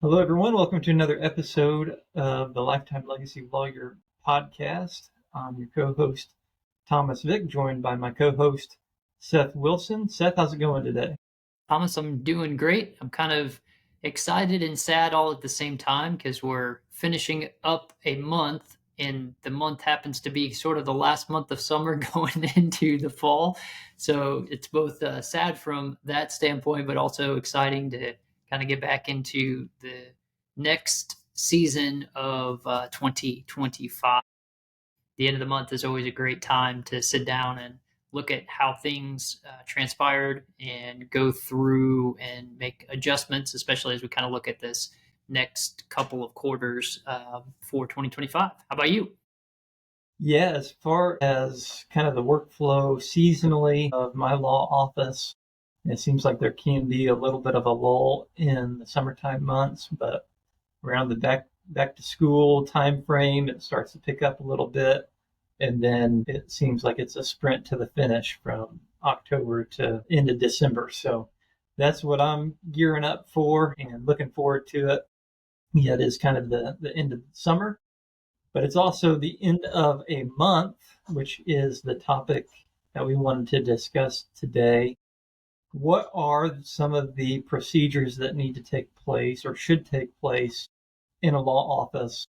Hello, everyone. Welcome to another episode of the Lifetime Legacy Lawyer podcast. I'm your co-host, Thomas Vick, joined by my co-host, Seth Wilson. Seth, how's it going today? Thomas, I'm doing great. I'm kind of excited and sad all at the same time because we're finishing up a month, and the month happens to be sort of the last month of summer going into the fall. So it's both sad from that standpoint, but also exciting to kind of get back into the next season of 2025. The end of the month is always a great time to sit down and look at how things transpired and go through and make adjustments, especially as we kind of look at this next couple of quarters for 2025. How about you? Yeah, as far as kind of the workflow seasonally of my law office, it seems like there can be a little bit of a lull in the summertime months, but around the back to school time frame, it starts to pick up a little bit, and then it seems like it's a sprint to the finish from October to into December. So that's what I'm gearing up for and looking forward to it. Yeah, it is kind of the end of summer, but it's also the end of a month, which is the topic that we wanted to discuss today. What are some of the procedures that need to take place or should take place in a law office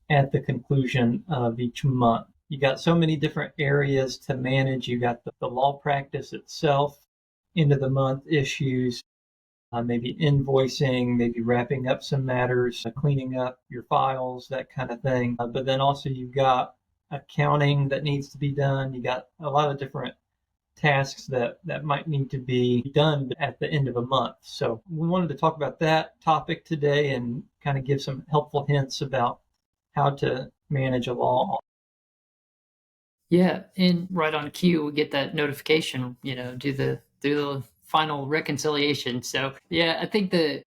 at the conclusion of each month? You got so many different areas to manage. You got the law practice itself, end of the month issues, maybe invoicing, maybe wrapping up some matters, cleaning up your files, that kind of thing. But then also you've got accounting that needs to be done. You got a lot of different tasks that might need to be done at the end of a month. So we wanted to talk about that topic today and kind of give some helpful hints about how to manage a law. Yeah, and right on cue, we get that notification. Do the final reconciliation. So yeah, I think the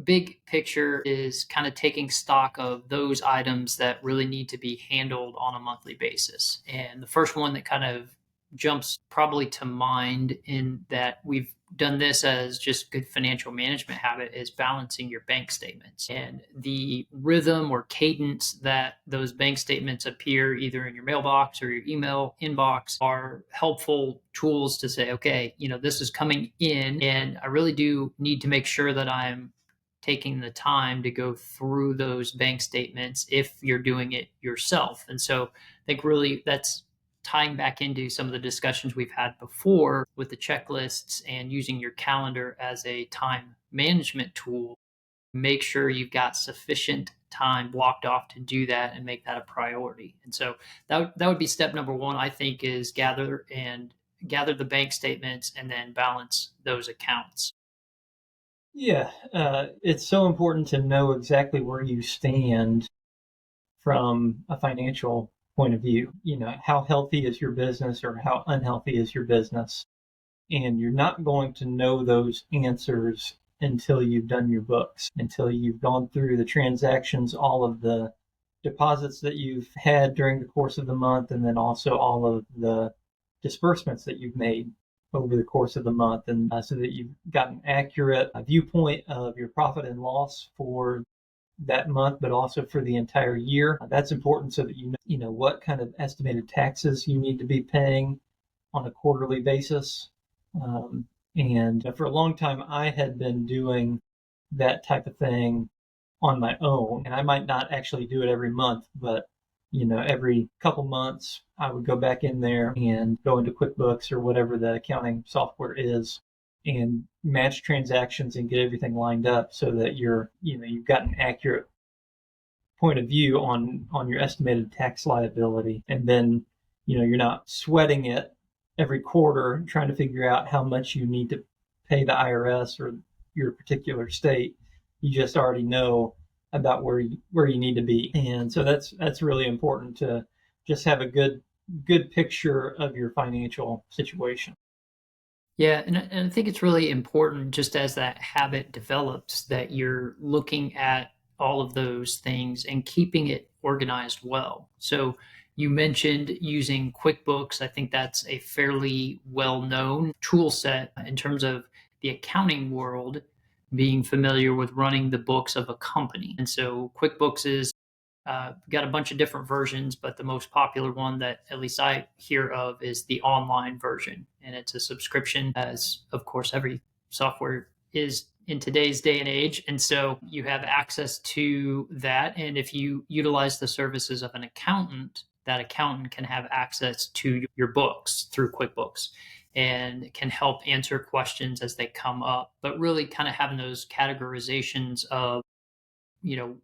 big picture is kind of taking stock of those items that really need to be handled on a monthly basis. And the first one that kind of jumps probably to mind in that we've done this as just good financial management habit is balancing your bank statements and the rhythm or cadence that those bank statements appear either in your mailbox or your email inbox are helpful tools to say, okay, this is coming in and I really do need to make sure that I'm taking the time to go through those bank statements if you're doing it yourself. And so I think really that's tying back into some of the discussions we've had before with the checklists and using your calendar as a time management tool. Make sure you've got sufficient time blocked off to do that and make that a priority. And so that would be step number one, I think, is gather the bank statements and then balance those accounts. Yeah, it's so important to know exactly where you stand from a financial point of view. You know, how healthy is your business or how unhealthy is your business? And you're not going to know those answers until you've done your books, until you've gone through the transactions, all of the deposits that you've had during the course of the month, and then also all of the disbursements that you've made over the course of the month, and so that you've got an accurate viewpoint of your profit and loss for that month, but also for the entire year. That's important so that you know what kind of estimated taxes you need to be paying on a quarterly basis. And for a long time, I had been doing that type of thing on my own, and I might not actually do it every month, but every couple months, I would go back in there and go into QuickBooks or whatever the accounting software is and match transactions and get everything lined up so that you've got an accurate point of view on your estimated tax liability. And then, you're not sweating it every quarter trying to figure out how much you need to pay the IRS or your particular state. You just already know about where you need to be. And so that's really important to just have a good picture of your financial situation. Yeah, and I think it's really important just as that habit develops that you're looking at all of those things and keeping it organized well. So you mentioned using QuickBooks. I think that's a fairly well-known tool set in terms of the accounting world. being familiar with running the books of a company. And so QuickBooks is got a bunch of different versions, but the most popular one that at least I hear of is the online version. And it's a subscription, as of course every software is in today's day and age. And so you have access to that. And if you utilize the services of an accountant, that accountant can have access to your books through QuickBooks and can help answer questions as they come up. But really, kind of having those categorizations of,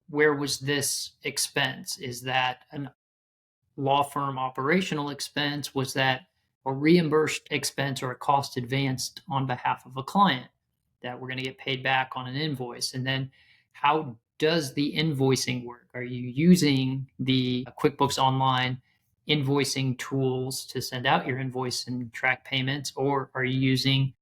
where was this expense? Is that an law firm operational expense? Was that a reimbursed expense or a cost advanced on behalf of a client that we're going to get paid back on an invoice? And then how does the invoicing work? Are you using the QuickBooks Online invoicing tools to send out your invoice and track payments, or are you using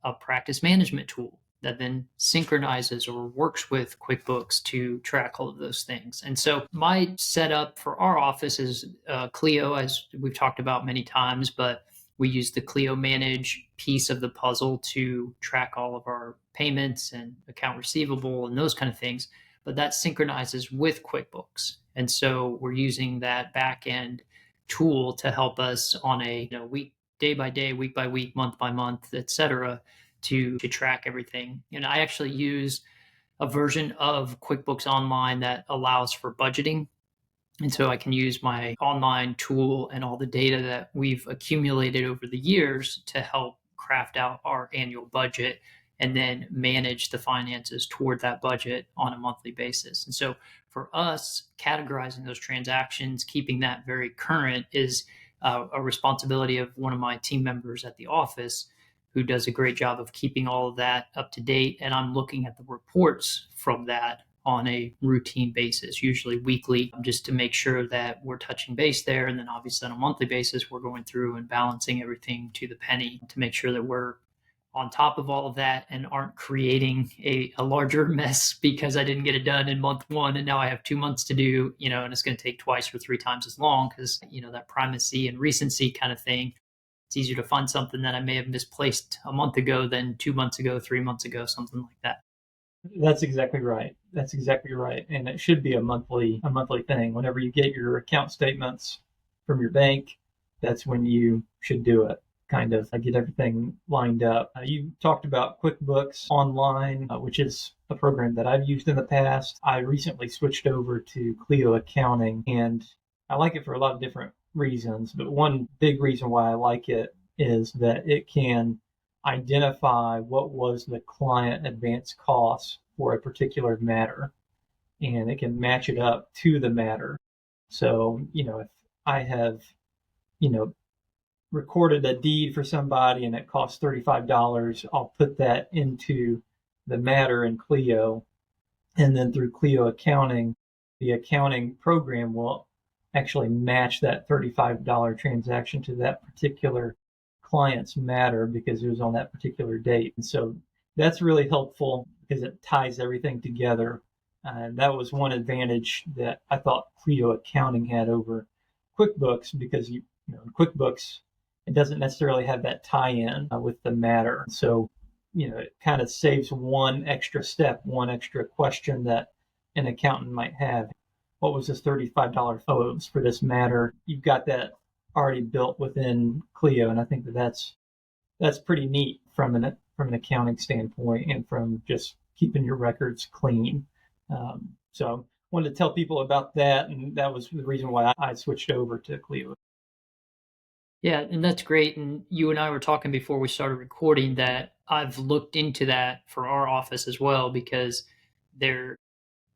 a practice management tool that then synchronizes or works with QuickBooks to track all of those things? And so my setup for our office is Clio, as we've talked about many times, but we use the Clio Manage piece of the puzzle to track all of our payments and account receivable and those kind of things. But that synchronizes with QuickBooks. And so we're using that back end tool to help us on a week, day by day, week by week, month by month, et cetera, to track everything. And I actually use a version of QuickBooks Online that allows for budgeting. And so I can use my online tool and all the data that we've accumulated over the years to help craft out our annual budget and then manage the finances toward that budget on a monthly basis. And so for us, categorizing those transactions, keeping that very current is a responsibility of one of my team members at the office, who does a great job of keeping all of that up to date. And I'm looking at the reports from that on a routine basis, usually weekly, just to make sure that we're touching base there. And then obviously on a monthly basis, we're going through and balancing everything to the penny to make sure that we're on top of all of that and aren't creating a larger mess because I didn't get it done in month one and now I have 2 months to do, and it's going to take twice or 3 times as long because, that primacy and recency kind of thing. It's easier to find something that I may have misplaced a month ago than 2 months ago, 3 months ago, something like that. That's exactly right. That's exactly right. And it should be a monthly thing. Whenever you get your account statements from your bank, that's when you should do it. Kind of get everything lined up. You talked about QuickBooks Online, which is a program that I've used in the past. I recently switched over to Clio Accounting, and I like it for a lot of different reasons. But one big reason why I like it is that it can identify what was the client advance cost for a particular matter, and it can match it up to the matter. So, if I have, recorded a deed for somebody and it costs $35, I'll put that into the matter in Clio. And then through Clio Accounting, the accounting program will actually match that $35 transaction to that particular client's matter because it was on that particular date. And so that's really helpful because it ties everything together. And that was one advantage that I thought Clio Accounting had over QuickBooks because in QuickBooks, it doesn't necessarily have that tie-in with the matter. So, it kind of saves one extra step, one extra question that an accountant might have. What was this $35 owes for this matter? You've got that already built within Clio, and I think that's pretty neat from an accounting standpoint and from just keeping your records clean. So I wanted to tell people about that, and that was the reason why I switched over to Clio. Yeah, and that's great. And you and I were talking before we started recording that I've looked into that for our office as well because there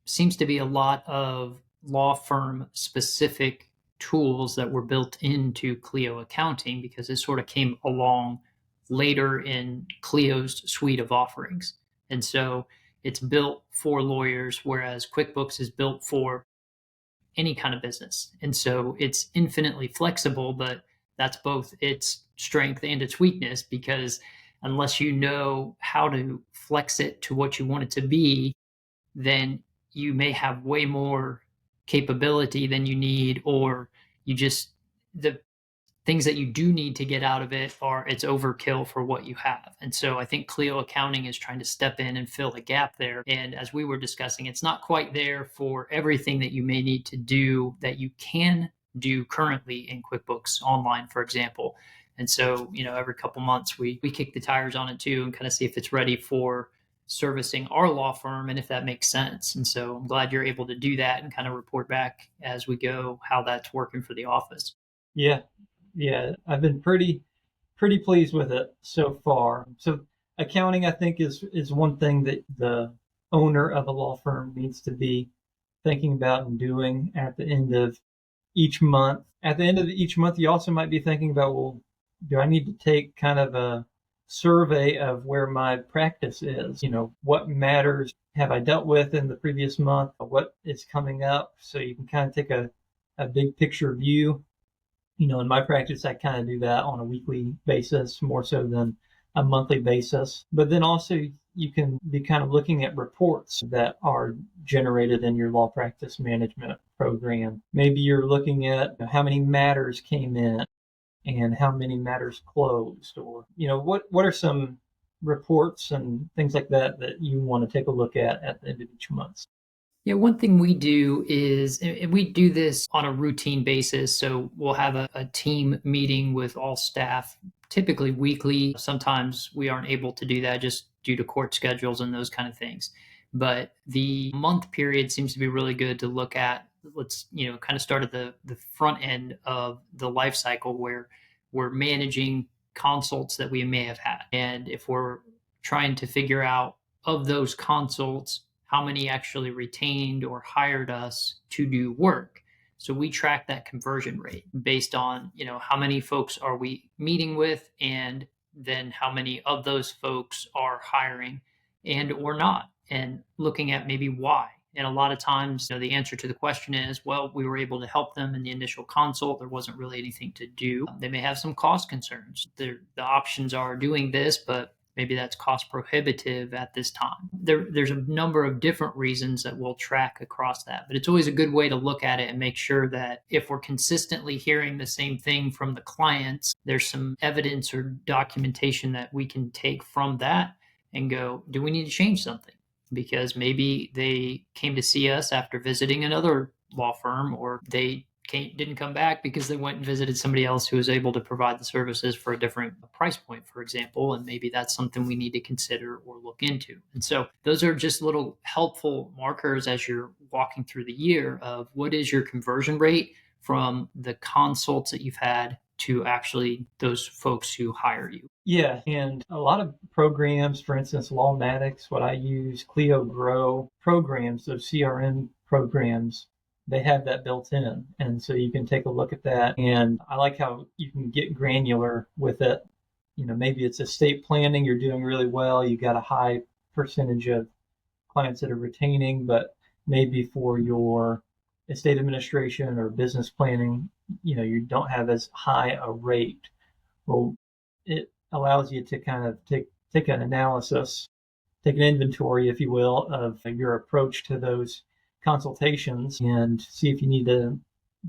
seems to be a lot of law firm specific tools that were built into Clio Accounting because it sort of came along later in Clio's suite of offerings. And so it's built for lawyers, whereas QuickBooks is built for any kind of business. And so it's infinitely flexible, but that's both its strength and its weakness because unless you know how to flex it to what you want it to be, then you may have way more capability than you need, or you just, the things that you do need to get out of it are it's overkill for what you have. And so I think Clio Accounting is trying to step in and fill the gap there. And as we were discussing, it's not quite there for everything that you may need to do that you can do currently in QuickBooks Online, for example. And so, every couple months we kick the tires on it too and kind of see if it's ready for servicing our law firm and if that makes sense. And so I'm glad you're able to do that and kind of report back as we go how that's working for the office. Yeah, yeah, I've been pretty pleased with it so far. So accounting, I think, is one thing that the owner of a law firm needs to be thinking about and doing at the end of each month. At the end of each month, you also might be thinking about, well, do I need to take kind of a survey of where my practice is? What matters have I dealt with in the previous month? What is coming up? So you can kind of take a big picture view. In my practice, I kind of do that on a weekly basis more so than a monthly basis. But then also, you can be kind of looking at reports that are generated in your law practice management program. Maybe you're looking at how many matters came in and how many matters closed, or what are some reports and things like that you want to take a look at the end of each month. Yeah, one thing we do is, and we do this on a routine basis. So we'll have a team meeting with all staff, typically weekly. Sometimes we aren't able to do that just due to court schedules and those kind of things. But the month period seems to be really good to look at. Let's, kind of start at the front end of the life cycle where we're managing consults that we may have had. And if we're trying to figure out of those consults, how many actually retained or hired us to do work. So we track that conversion rate based on, how many folks are we meeting with, and then how many of those folks are hiring and or not, and looking at maybe why. And a lot of times, the answer to the question is, well, we were able to help them in the initial consult. There wasn't really anything to do. They may have some cost concerns. The options are doing this, but maybe that's cost prohibitive at this time. There's a number of different reasons that we'll track across that, but it's always a good way to look at it and make sure that if we're consistently hearing the same thing from the clients, there's some evidence or documentation that we can take from that and go, do we need to change something? Because maybe they came to see us after visiting another law firm, or they didn't come back because they went and visited somebody else who was able to provide the services for a different price point, for example. And maybe that's something we need to consider or look into. And so those are just little helpful markers as you're walking through the year of what is your conversion rate from the consults that you've had to actually those folks who hire you. Yeah, and a lot of programs, for instance, Lawmatics, what I use, Clio Grow programs, those CRM programs, they have that built in. And so you can take a look at that. And I like how you can get granular with it. Maybe it's estate planning, you're doing really well, you got a high percentage of clients that are retaining, but maybe for your estate administration or business planning, you don't have as high a rate. Well, it allows you to kind of take an analysis, take an inventory, if you will, of your approach to those consultations and see if you need to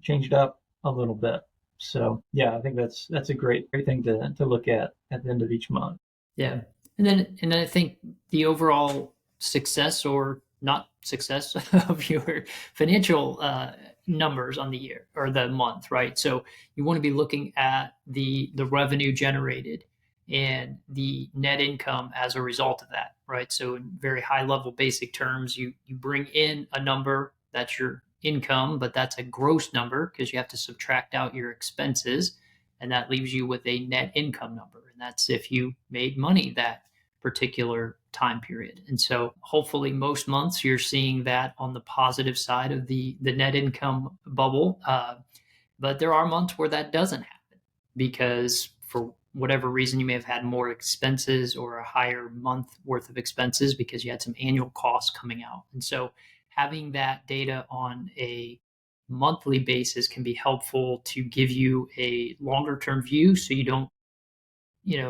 change it up a little bit. So yeah, I think that's a great thing to look at the end of each month. Yeah. And then I think the overall success or not success of your financial numbers on the year or the month, right? So you want to be looking at the revenue generated and the net income as a result of that, right? So in very high level basic terms, you bring in a number that's your income, but that's a gross number because you have to subtract out your expenses, and that leaves you with a net income number. And that's if you made money that particular time period. And so hopefully most months you're seeing that on the positive side of the net income bubble. But there are months where that doesn't happen because for whatever reason you may have had more expenses or a higher month worth of expenses because you had some annual costs coming out. And so having that data on a monthly basis can be helpful to give you a longer term view so you don't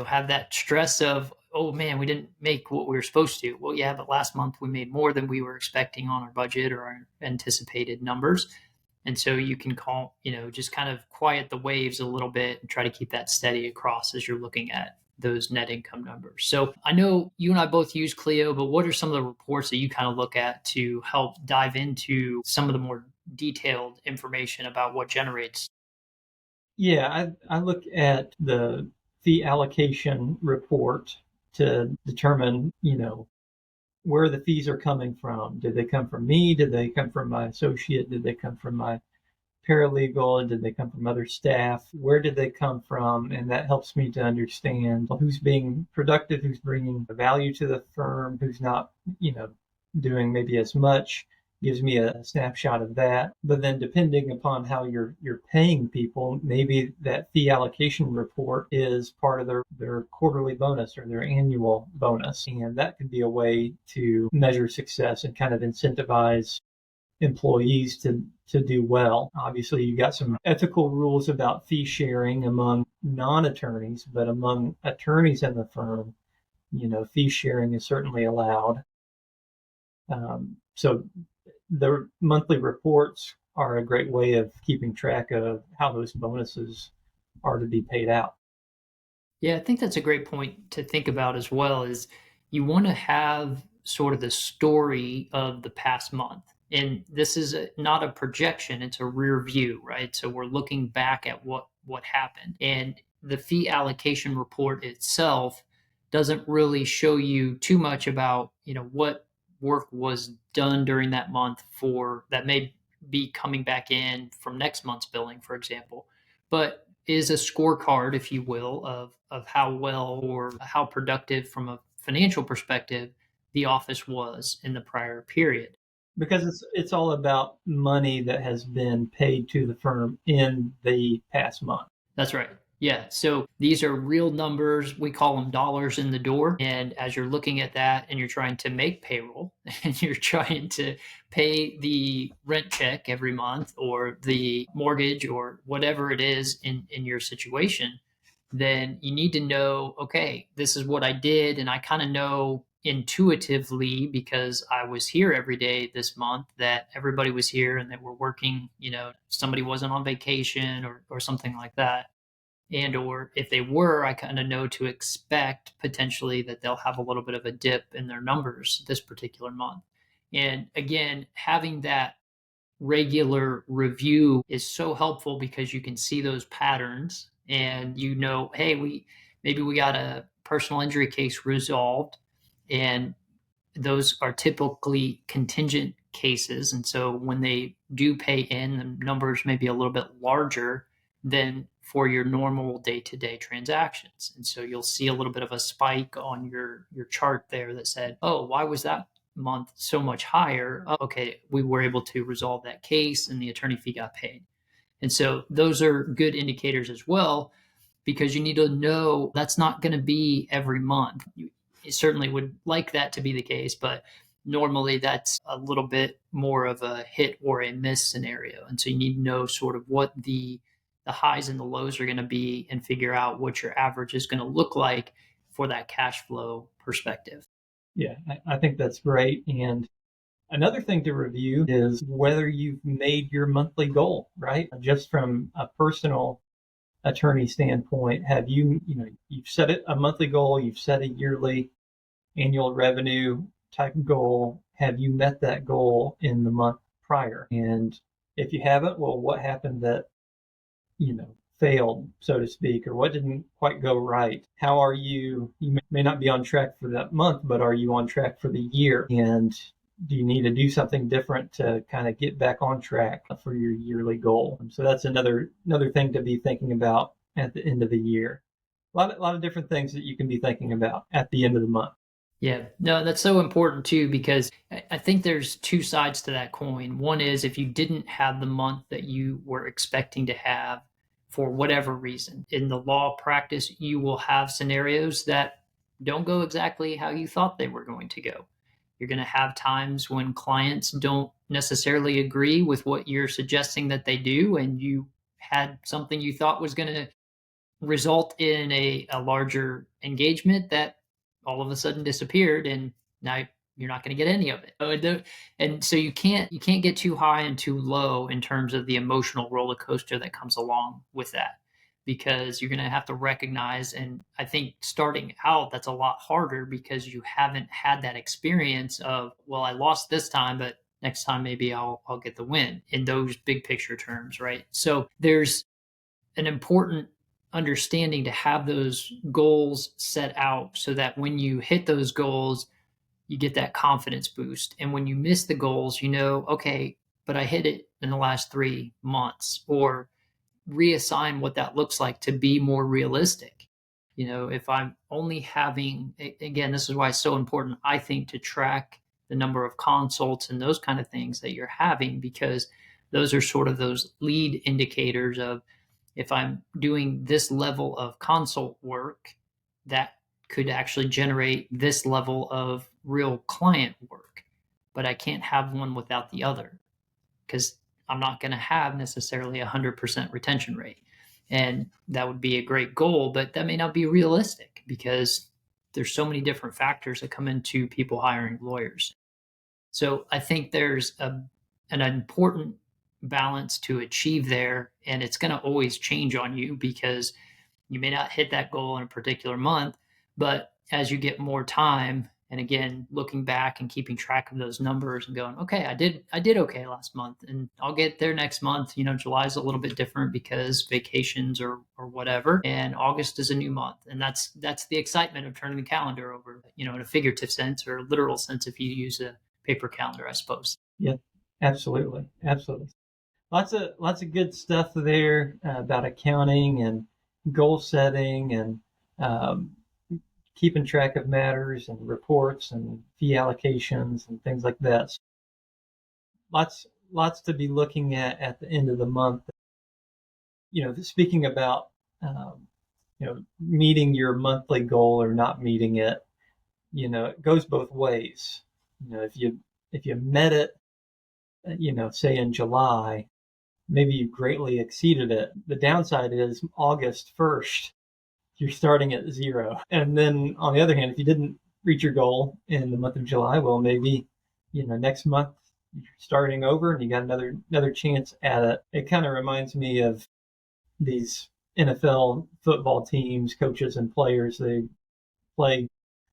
have that stress of, oh man, we didn't make what we were supposed to. Well, yeah, but last month we made more than we were expecting on our budget or our anticipated numbers. And so you can call, just kind of quiet the waves a little bit and try to keep that steady across as you're looking at those net income numbers. So I know you and I both use Clio, but what are some of the reports that you kind of look at to help dive into some of the more detailed information about what generates? Yeah, I look at the fee allocation report to determine, where the fees are coming from. Did they come from me? Did they come from my associate? Did they come from my paralegal? Did they come from other staff? Where did they come from? And that helps me to understand who's being productive, who's bringing value to the firm, who's not, doing maybe as much. Gives me a snapshot of that. But then depending upon how you're paying people, maybe that fee allocation report is part of their quarterly bonus or their annual bonus. And that could be a way to measure success and kind of incentivize employees to do well. Obviously, you got some ethical rules about fee sharing among non-attorneys, but among attorneys in the firm, fee sharing is certainly allowed. So the monthly reports are a great way of keeping track of how those bonuses are to be paid out. Yeah, I think that's a great point to think about as well is you want to have sort of the story of the past month. And this is not a projection, it's a rear view, right? So we're looking back at what happened. And the fee allocation report itself doesn't really show you too much about, what work was done during that month for that may be coming back in from next month's billing, for example. But is a scorecard, if you will, of how well or how productive from a financial perspective the office was in the prior period. Because it's all about money that has been paid to the firm in the past month. That's right. Yeah. So these are real numbers. We call them dollars in the door. And as you're looking at that and you're trying to make payroll and you're trying to pay the rent check every month or the mortgage or whatever it is in your situation, then you need to know, okay, this is what I did. And I kind of know intuitively because I was here every day this month that everybody was here and that we're working, somebody wasn't on vacation or something like that. And or if they were, I kind of know to expect potentially that they'll have a little bit of a dip in their numbers this particular month. And again, having that regular review is so helpful because you can see those patterns and hey, we got a personal injury case resolved, and those are typically contingent cases. And so when they do pay in, the numbers may be a little bit larger than for your normal day-to-day transactions. And so you'll see a little bit of a spike on your chart there that said, oh, why was that month so much higher? Oh, okay, we were able to resolve that case and the attorney fee got paid. And so those are good indicators as well, because you need to know that's not going to be every month. You certainly would like that to be the case, but normally that's a little bit more of a hit or a miss scenario. And so you need to know sort of what the highs and the lows are going to be and figure out what your average is going to look like for that cash flow perspective. Yeah, I think that's great. And another thing to review is whether you've made your monthly goal, right? Just from a personal attorney standpoint, have you've set it a monthly goal, you've set a yearly annual revenue type goal. Have you met that goal in the month prior? And if you haven't, well, what happened that, failed, so to speak, or what didn't quite go right? How are you may not be on track for that month, but are you on track for the year? And do you need to do something different to kind of get back on track for your yearly goal? So that's another thing to be thinking about at the end of the year. A lot of different things that you can be thinking about at the end of the month. Yeah, no, that's so important too, because I think there's two sides to that coin. One is if you didn't have the month that you were expecting to have for whatever reason, in the law practice, you will have scenarios that don't go exactly how you thought they were going to go. You're going to have times when clients don't necessarily agree with what you're suggesting that they do, and you had something you thought was going to result in a larger engagement that all of a sudden disappeared, and now you're not going to get any of it. And so you can't get too high and too low in terms of the emotional roller coaster that comes along with that, because you're going to have to recognize. And I think starting out, that's a lot harder because you haven't had that experience of, well, I lost this time, but next time maybe I'll get the win in those big picture terms, right? So there's an important understanding to have those goals set out so that when you hit those goals, you get that confidence boost. And when you miss the goals, okay, but I hit it in the last 3 months, or reassign what that looks like to be more realistic. If I'm only having, again, this is why it's so important, I think, to track the number of consults and those kind of things that you're having, because those are sort of those lead indicators of, if I'm doing this level of consult work, that could actually generate this level of real client work. But I can't have one without the other, because I'm not going to have necessarily 100% retention rate. And that would be a great goal, but that may not be realistic because there's so many different factors that come into people hiring lawyers. So I think there's an important balance to achieve there, and it's going to always change on you because you may not hit that goal in a particular month, but as you get more time, and again, looking back and keeping track of those numbers and going, okay, I did okay last month, and I'll get there next month. July's a little bit different because vacations or whatever, and August is a new month, and that's the excitement of turning the calendar over, in a figurative sense or a literal sense if you use a paper calendar, I suppose. Yeah, absolutely, absolutely. Lots of good stuff there about accounting and goal setting and um, keeping track of matters and reports and fee allocations and things like that. So lots to be looking at the end of the month. Speaking about meeting your monthly goal or not meeting it, it goes both ways. If you met it, say in July, maybe you greatly exceeded it. The downside is August 1st, you're starting at zero. And then on the other hand, if you didn't reach your goal in the month of July, well, maybe, next month you're starting over and you got another chance at it. It kind of reminds me of these NFL football teams, coaches and players. They play,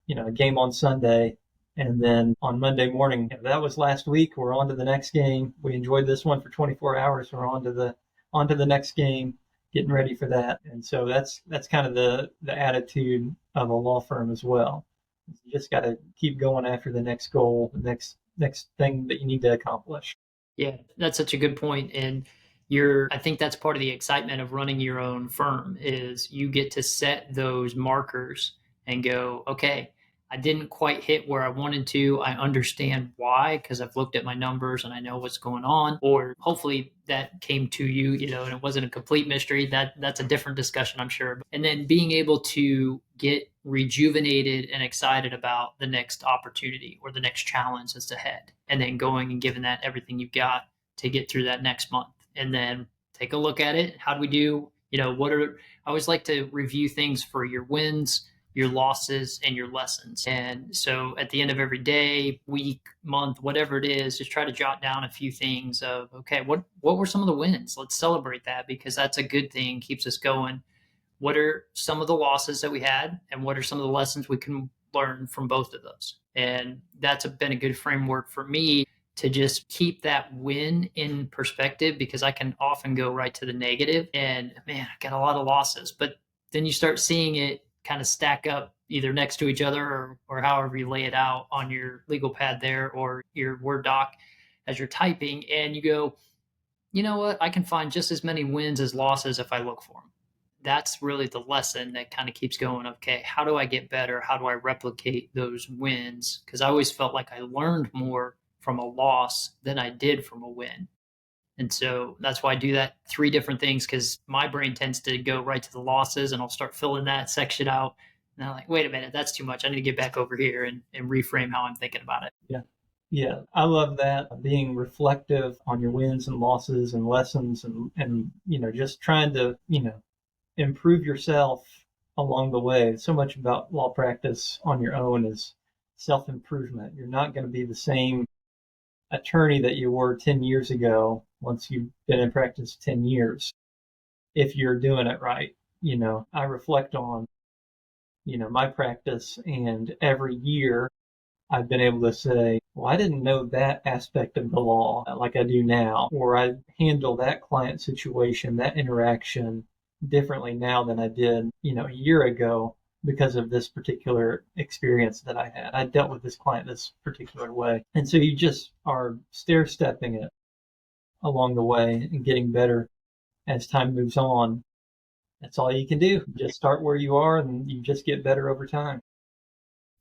a game on Sunday, and then on Monday morning, that was last week. We're on to the next game. We enjoyed this one for 24 hours. We're on to the next game, getting ready for that. And so that's kind of the attitude of a law firm as well. You just got to keep going after the next goal, the next thing that you need to accomplish. Yeah, that's such a good point. And I think that's part of the excitement of running your own firm is you get to set those markers and go, okay, I didn't quite hit where I wanted to. I understand why, because I've looked at my numbers and I know what's going on. Or hopefully that came to you, and it wasn't a complete mystery. That's a different discussion, I'm sure. And then being able to get rejuvenated and excited about the next opportunity or the next challenge that's ahead, and then going and giving that everything you've got to get through that next month. And then take a look at it. How do we do? I always like to review things for your wins, your losses, and your lessons. And so at the end of every day, week, month, whatever it is, just try to jot down a few things of, okay, what were some of the wins? Let's celebrate that, because that's a good thing, keeps us going. What are some of the losses that we had, and what are some of the lessons we can learn from both of those? And that's been a good framework for me to just keep that win in perspective, because I can often go right to the negative and, man, I got a lot of losses. But then you start seeing it kind of stack up either next to each other, or however you lay it out on your legal pad there or your Word doc as you're typing, and you go, you know what, I can find just as many wins as losses if I look for them. That's really the lesson that kind of keeps going. Okay, how do I get better? How do I replicate those wins? Because I always felt like I learned more from a loss than I did from a win. And so that's why I do that 3 different things, because my brain tends to go right to the losses, and I'll start filling that section out. And I'm like, wait a minute, that's too much. I need to get back over here and reframe how I'm thinking about it. Yeah. Yeah, I love that, being reflective on your wins and losses and lessons, and just trying to, improve yourself along the way. So much about law practice on your own is self-improvement. You're not going to be the same attorney that you were 10 years ago once you've been in practice 10 years if you're doing it right. I reflect on, my practice, and every year I've been able to say, well, I didn't know that aspect of the law like I do now, or I handle that client situation, that interaction differently now than I did, a year ago because of this particular experience that I had. I dealt with this client this particular way. And so you just are stair stepping it along the way and getting better as time moves on. That's all you can do. Just start where you are and you just get better over time.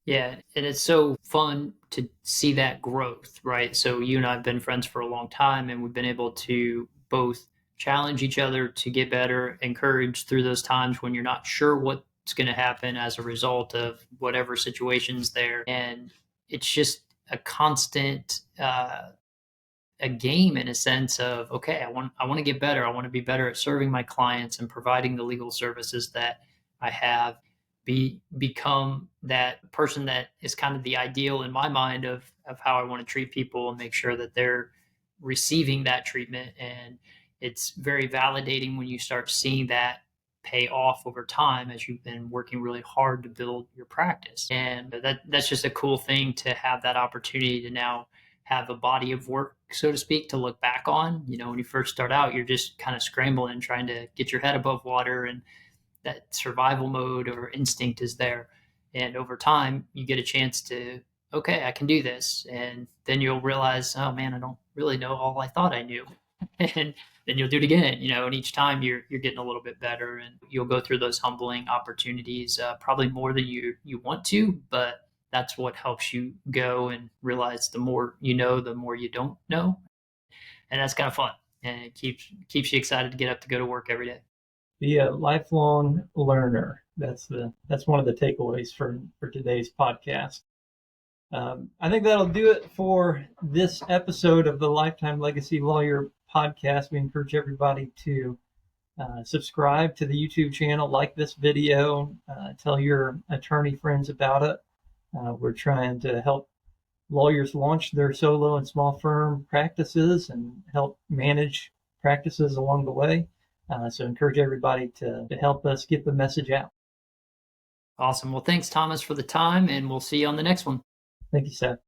Yeah, and it's so fun to see that growth, right? So you and I have been friends for a long time, and we've been able to both challenge each other to get better, encourage through those times when you're not sure what's going to happen as a result of whatever situation's there. And it's just a constant a game in a sense of, okay, I want to get better. I want to be better at serving my clients and providing the legal services that I have. Become that person that is kind of the ideal in my mind of how I want to treat people and make sure that they're receiving that treatment. And it's very validating when you start seeing that pay off over time as you've been working really hard to build your practice. And that's just a cool thing to have that opportunity to now have a body of work, so to speak, to look back on. When you first start out, you're just kind of scrambling and trying to get your head above water, and that survival mode or instinct is there. And over time, you get a chance to, okay, I can do this. And then you'll realize, oh man, I don't really know all I thought I knew. And then you'll do it again, and each time you're getting a little bit better, and you'll go through those humbling opportunities, probably more than you want to, but that's what helps you go and realize the more you know, the more you don't know. And that's kind of fun. And it keeps you excited to get up to go to work every day. Be a lifelong learner. That's one of the takeaways for today's podcast. I think that'll do it for this episode of the Lifetime Legacy Lawyer podcast. We encourage everybody to subscribe to the YouTube channel, like this video, tell your attorney friends about it. We're trying to help lawyers launch their solo and small firm practices and help manage practices along the way. So encourage everybody to help us get the message out. Awesome. Well, thanks, Thomas, for the time, and we'll see you on the next one. Thank you, Seth.